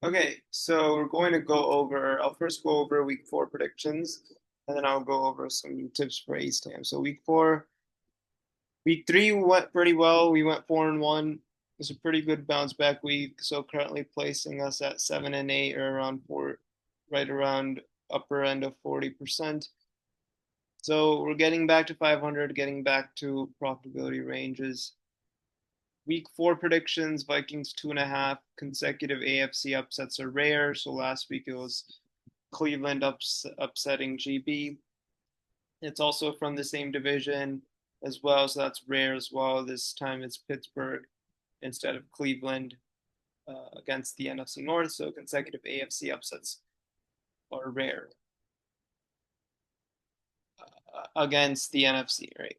Okay, so we're going to go over, I'll first go over week four predictions, and then I'll go over some tips for ASTAM. So week four, week three went pretty well. We went 4-1. It's a pretty good bounce back week. So currently placing us at 7-8 or around four, right around upper end of 40%. So we're getting back to 500, getting back to profitability ranges. Week four predictions, Vikings 2.5 consecutive AFC upsets are rare. So last week it was Cleveland upsetting GB. It's also from the same division as well, so that's rare as well. This time it's Pittsburgh instead of Cleveland against the NFC North. So consecutive AFC upsets are rare against the NFC, right?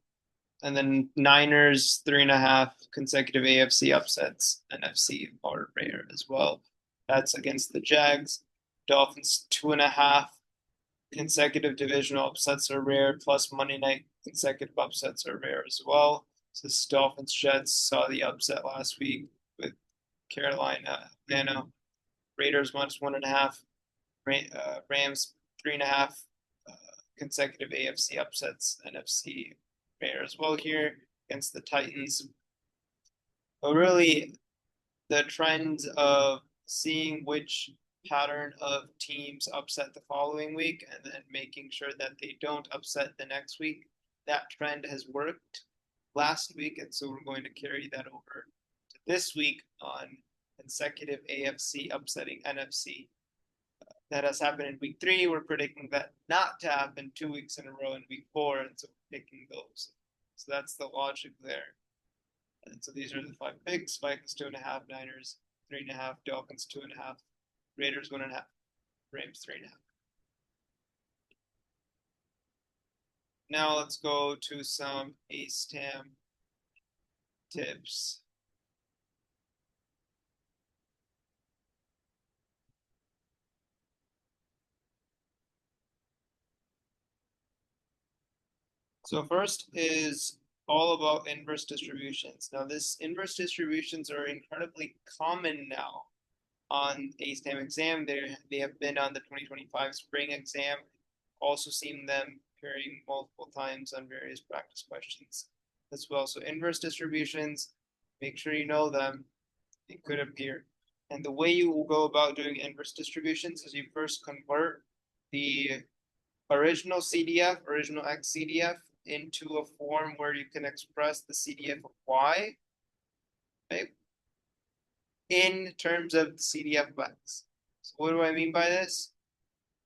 And then Niners 3.5 consecutive AFC upsets, NFC are rare as well. That's against the Jags. Dolphins 2.5 consecutive divisional upsets are rare, plus Monday night consecutive upsets are rare as well. So the Dolphins Jets saw the upset last week with Carolina, Atlanta, Raiders -1.5, Rams 3.5 consecutive AFC upsets, NFC rare as well here against the Titans. But really, the trend of seeing which pattern of teams upset the following week and then making sure that they don't upset the next week, that trend has worked last week. And so we're going to carry that over to this week on consecutive AFC upsetting NFC. That has happened in week three. We're predicting that not to happen 2 weeks in a row in week four. And so we're picking those. So that's the logic there. And so these are the five picks: Vikings 2.5, Niners 3.5, Dolphins 2.5, Raiders 1.5, Rams 3.5. Now let's go to some ASTAM tips. So first is all about inverse distributions. Now this inverse distributions are incredibly common now on ASTAM exam. They have been on the 2025 spring exam. Also seen them appearing multiple times on various practice questions as well. So inverse distributions, make sure you know them. They could appear. And the way you will go about doing inverse distributions is you first convert the original CDF, original X CDF, into a form where you can express the CDF of Y, right, in terms of the CDF of X. So what do I mean by this?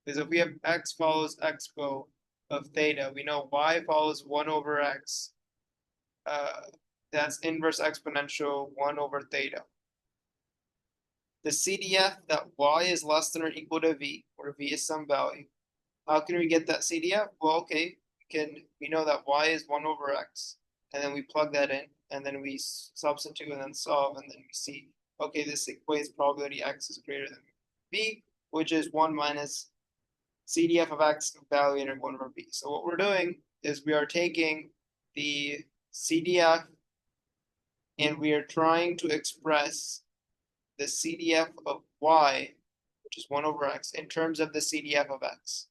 Is if we have X follows expo of theta, we know Y follows 1 over X. That's inverse exponential 1 over theta. The CDF that Y is less than or equal to V, where V is some value. How can we get that CDF? Well, okay, we know that Y is 1 over X, and then we plug that in, and then we substitute and then solve, and then we see, okay, this equates probability X is greater than V, which is 1 minus CDF of X evaluated 1 over V. So what we're doing is we are taking the CDF and we are trying to express the CDF of Y, which is 1 over X, in terms of the CDF of X.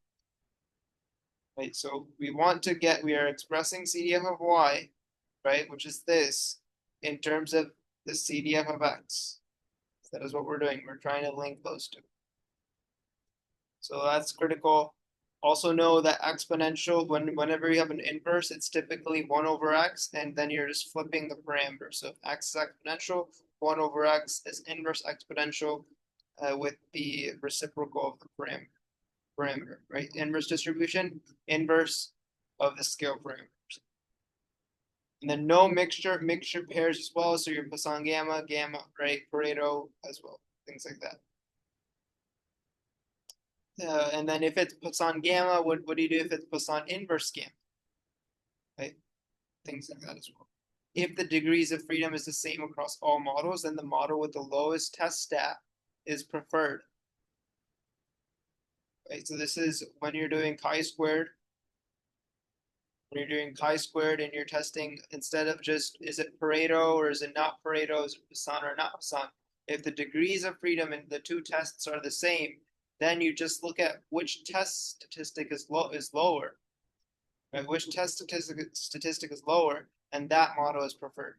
Right, so we are expressing CDF of Y, right, which is this, in terms of the CDF of X. That is what we're doing. We're trying to link those two. So that's critical. Also know that exponential, whenever you have an inverse, it's typically 1 over X, and then you're just flipping the parameter. So if X is exponential, 1 over X is inverse exponential with the reciprocal of the parameter, right? Inverse distribution, inverse of the scale parameters. And then no mixture pairs as well. So your Poisson gamma, right? Pareto as well, things like that. And then if it's Poisson gamma, what do you do if it's Poisson inverse gamma? Right? Things like that as well. If the degrees of freedom is the same across all models, then the model with the lowest test stat is preferred. Right? So this is when you're doing chi-squared. When you're doing chi-squared and you're testing, instead of just, is it Pareto or is it not Pareto? Is it Poisson or not Poisson? If the degrees of freedom in the two tests are the same, then you just look at which test statistic is lower, right? Which test statistic is lower, and that model is preferred.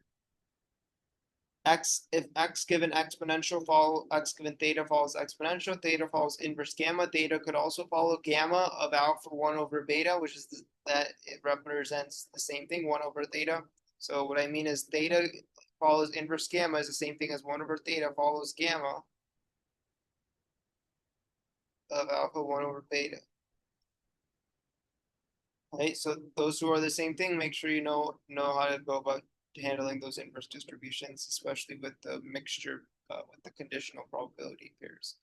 If x given exponential follow x given theta follows exponential, theta follows inverse gamma. Theta could also follow gamma of alpha 1 over beta, which is that it represents the same thing, 1 over theta. So what I mean is theta follows inverse gamma is the same thing as 1 over theta follows gamma of alpha 1 over beta. Right, so those two are the same thing. Make sure you know how to go about handling those inverse distributions, especially with the mixture with the conditional probability pairs.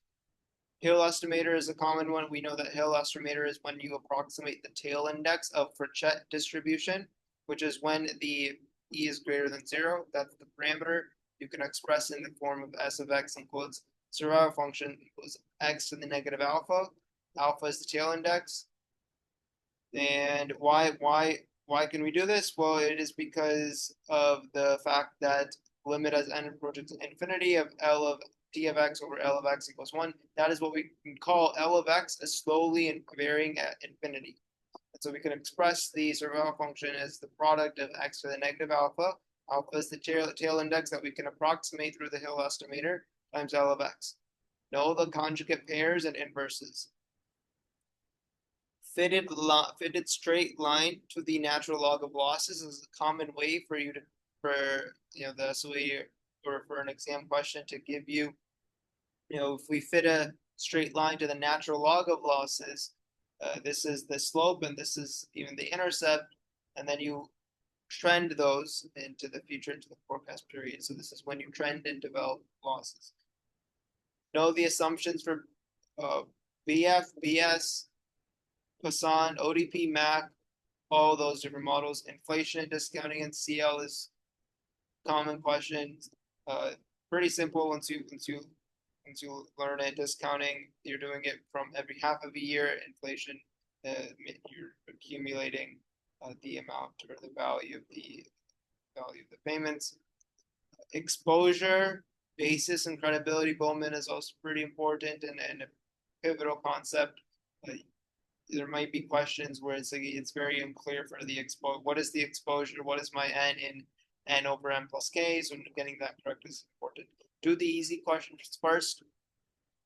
Hill estimator is a common one. We know that Hill estimator is when you approximate the tail index of Frechette distribution, which is when the e is greater than 0. That's the parameter. You can express in the form of s of x equals survival function equals x to the negative alpha. Alpha is the tail index. And why can we do this? Well, it is because of the fact that limit as n approaches infinity of L of d of x over L of x equals 1. That is what we can call L of x as slowly varying at infinity. And so we can express the survival function as the product of x to the negative alpha. Alpha is the tail index that we can approximate through the Hill estimator times L of x. Know the conjugate pairs and inverses. Fitted straight line to the natural log of losses is a common way for you to that's the way or for an exam question to give you, if we fit a straight line to the natural log of losses, this is the slope and this is even the intercept, and then you trend those into the future, into the forecast period. So this is when you trend and develop losses. Know the assumptions for BF, BS, Poisson, ODP, MAC, all those different models. Inflation and discounting and CL is common questions. Pretty simple once you learn it. Discounting, you're doing it from every half of a year. Inflation, you're accumulating the amount or the value of the payments. Exposure, basis, and credibility. Bowman is also pretty important and a pivotal concept. There might be questions where it's very unclear for the what is the exposure, what is my n in n over n plus k, so getting that correct is important. Do the easy questions first.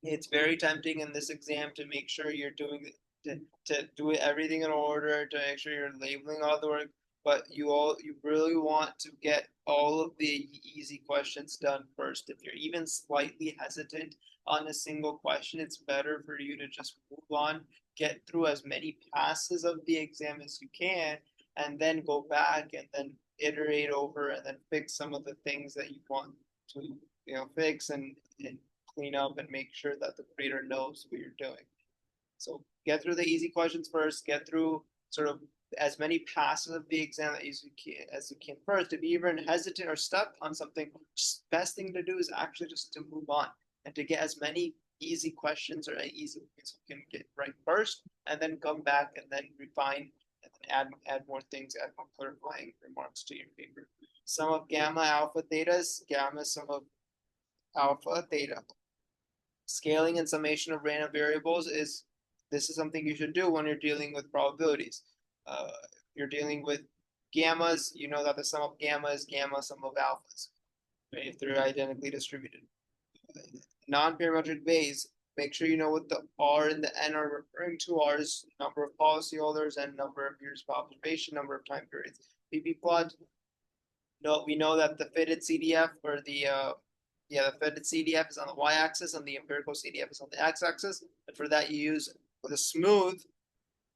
It's very tempting in this exam to make sure you're doing to do everything in order, to make sure you're labeling all the work, but you really want to get all of the easy questions done first. If you're even slightly hesitant on a single question, it's better for you to just move on, get through as many passes of the exam as you can, and then go back and then iterate over and then fix some of the things that you want to fix and clean up and make sure that the grader knows what you're doing. So get through the easy questions first, get through sort of as many passes of the exam as you can first. If you even hesitant or stuck on something, best thing to do is actually just to move on and to get as many easy questions or easy things you can get right first, and then come back and then refine and then add more things, add more clarifying remarks to your paper. Sum of gamma, alpha, thetas, gamma, sum of alpha, theta. Scaling and summation of random variables is something you should do when you're dealing with probabilities. You're dealing with gammas, you know that the sum of gamma is gamma sum of alphas, right, if they're identically distributed. Non-parametric Bayes, make sure you know what the R and the N are referring to. R is number of policyholders and number of years of observation, number of time periods. PP plot, we know that the fitted CDF or the fitted CDF is on the y-axis and the empirical CDF is on the x-axis. And for that, you use the smooth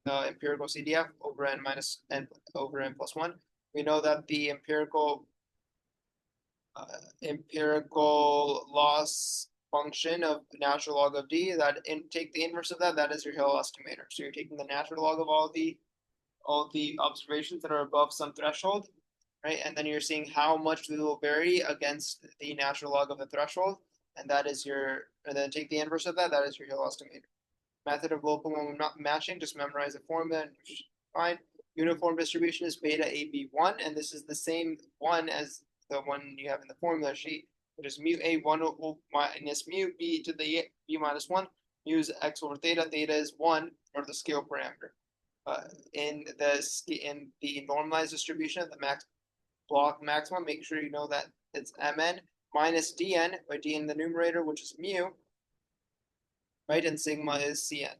empirical CDF over n minus n over n plus 1. We know that the empirical loss function of natural log of d, take the inverse of that is your Hill estimator. So you're taking the natural log of all the observations that are above some threshold, right? And then you're seeing how much they will vary against the natural log of the threshold, and then take the inverse of that is your Hill estimator. Method of local moment matching, just memorize the formula and fine. Uniform distribution is beta AB1, and this is the same one as the one you have in the formula sheet. which is mu a 1 minus mu b to the b minus 1. Mu is x over theta. Theta is 1, or the scale parameter. In the normalized distribution of the max block maximum, make sure you know that it's mn minus dn, by dn in the numerator, which is mu, right? And sigma is cn.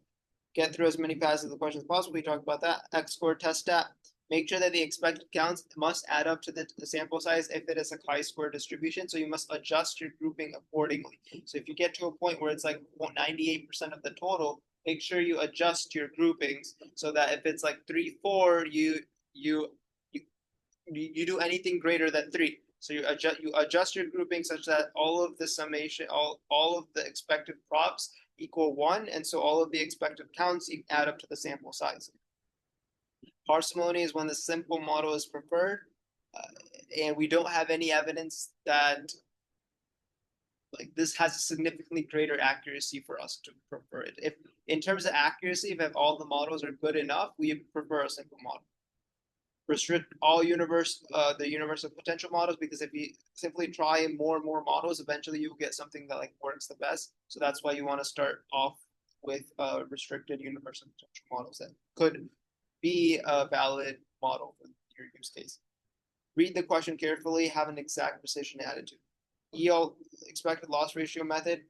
Get through as many passes of the question as possible. We talked about that. X score test stat. Make sure that the expected counts must add up to the sample size if it is a chi-square distribution. So you must adjust your grouping accordingly. So if you get to a point where it's like 98% of the total, make sure you adjust your groupings so that if it's like 3, 4, you do anything greater than 3. So you adjust your grouping such that all of the summation, all of the expected props equal 1, and so all of the expected counts add up to the sample size. Parsimony is when the simple model is preferred, and we don't have any evidence that like this has a significantly greater accuracy for us to prefer it. If in terms of accuracy, if all the models are good enough, we prefer a simple model. Restrict all the universe of potential models, because if you simply try more and more models, eventually you'll get something that like works the best. So that's why you want to start off with restricted universe of potential models that could be a valid model for your use case. Read the question carefully, have an exact precision attitude. EL expected loss ratio method.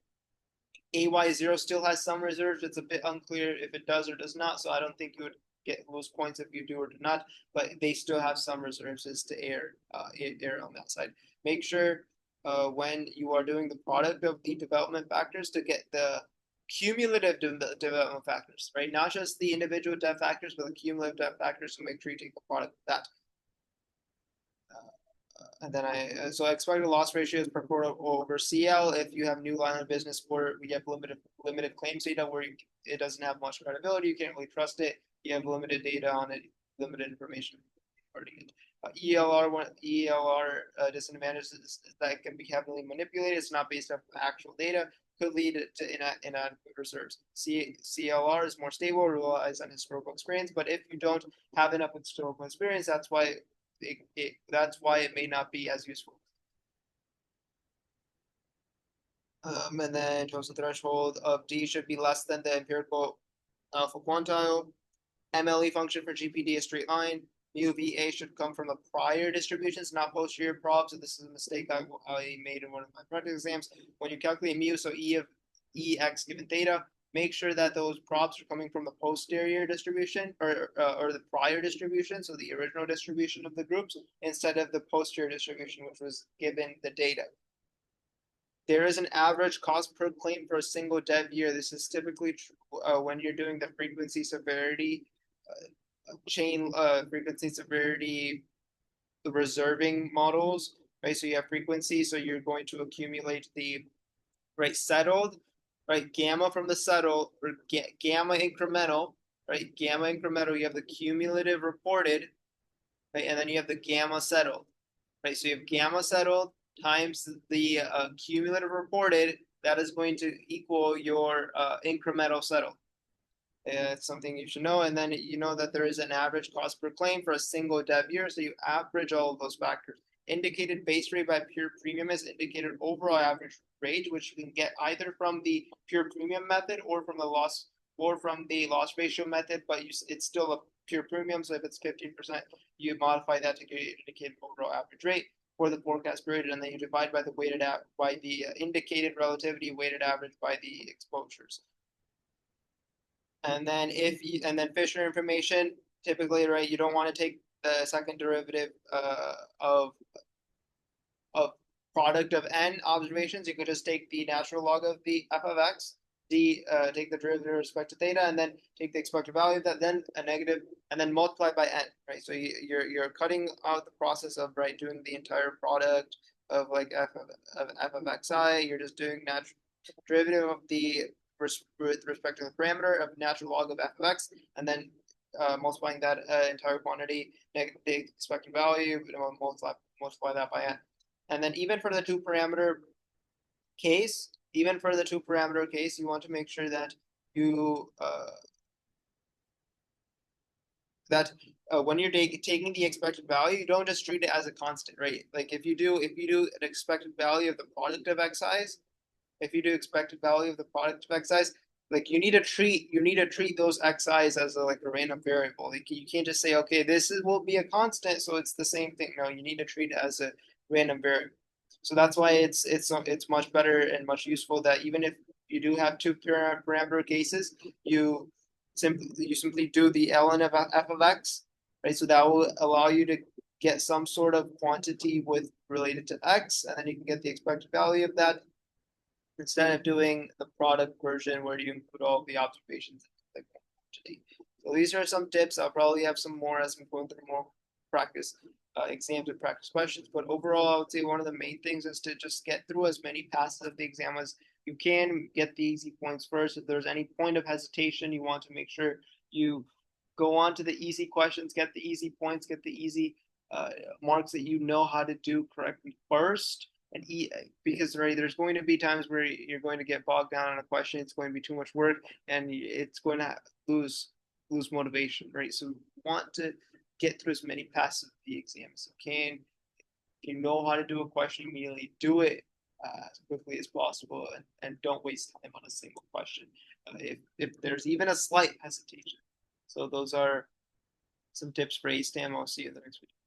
AY0 still has some reserves. It's a bit unclear if it does or does not, so I don't think you would get those points if you do or do not, but they still have some reserves as to err on that side. Make sure when you are doing the product of the development factors to get the cumulative development factors, right? Not just the individual dev factors, but the cumulative dev factors, to make sure you take the product of that. And then so expected loss ratio is proportional over CL. If you have new line of business where we have limited claims data where it doesn't have much credibility, you can't really trust it. You have limited data on it, limited information regarding it. ELR disadvantages that can be heavily manipulated. It's not based off actual data, could lead to inadequate reserves. CLR is more stable, relies on historical experience, but if you don't have enough historical experience, that's why it may not be as useful. And then total threshold of D should be less than the empirical alpha quantile. MLE function for GPD is straight line. Mu VA should come from the prior distributions, not posterior probs. So this is a mistake I made in one of my practice exams. When you calculate mu, so E of EX given theta, make sure that those props are coming from the posterior distribution or the prior distribution, so the original distribution of the groups, instead of the posterior distribution, which was given the data. There is an average cost per claim for a single dev year. This is typically true when you're doing the frequency severity chain frequency severity reserving models, right? So you have frequency, so you're going to accumulate the right settled, right? Gamma from the settled, or gamma incremental, right? Gamma incremental, you have the cumulative reported, right? And then you have the gamma settled, right? So you have gamma settled times the cumulative reported, that is going to equal your incremental settled. It's something you should know. And then you know that there is an average cost per claim for a single dev year. So you average all of those factors. Indicated base rate by pure premium is indicated overall average rate, which you can get either from the pure premium method or from the loss ratio method, but it's still a pure premium. So if it's 15%, you modify that to get indicated overall average rate for the forecast period, and then you divide by the indicated relativity weighted average by the exposures. And then Fisher information, typically, right, you don't want to take the second derivative of product of n observations. You could just take the natural log of the f of x, take the derivative with respect to theta, and then take the expected value of that, then a negative, and then multiply by n, right? So you're cutting out the process of doing the entire product of like f of xi. You're just doing natural derivative of the with respect to the parameter of natural log of f of x, and then multiplying that entire quantity, the expected value, multiply that by n. And then even for the two parameter case, you want to make sure that you that when you're taking the expected value, you don't just treat it as a constant, right? Like if you do an expected value of the product of xi's, if you do expected value of the product of xi's, like you need to treat those xi's as like a random variable. Like you can't just say, okay, will be a constant, so it's the same thing. No, you need to treat it as a random variable. So that's why it's much better and much useful that even if you do have two parameter cases, you simply do the ln of f of x, right? So that will allow you to get some sort of quantity with related to x, and then you can get the expected value of that instead of doing the product version where you include all the observations like quantity. So these are some tips. I'll probably have some more as I'm going through more practice exams and practice questions. But overall, I would say one of the main things is to just get through as many passes of the exam as you can. Get the easy points first. If there's any point of hesitation, you want to make sure you go on to the easy questions, get the easy points, get the easy marks that you know how to do correctly first. And because right, there's going to be times where you're going to get bogged down on a question. It's going to be too much work, and it's going to lose motivation, right? So you want to get through as many passes of the exam as you can. If you know how to do a question, immediately do it as quickly as possible, and don't waste time on a single question if there's even a slight hesitation. So those are some tips for ASTAM. I'll see you in the next video.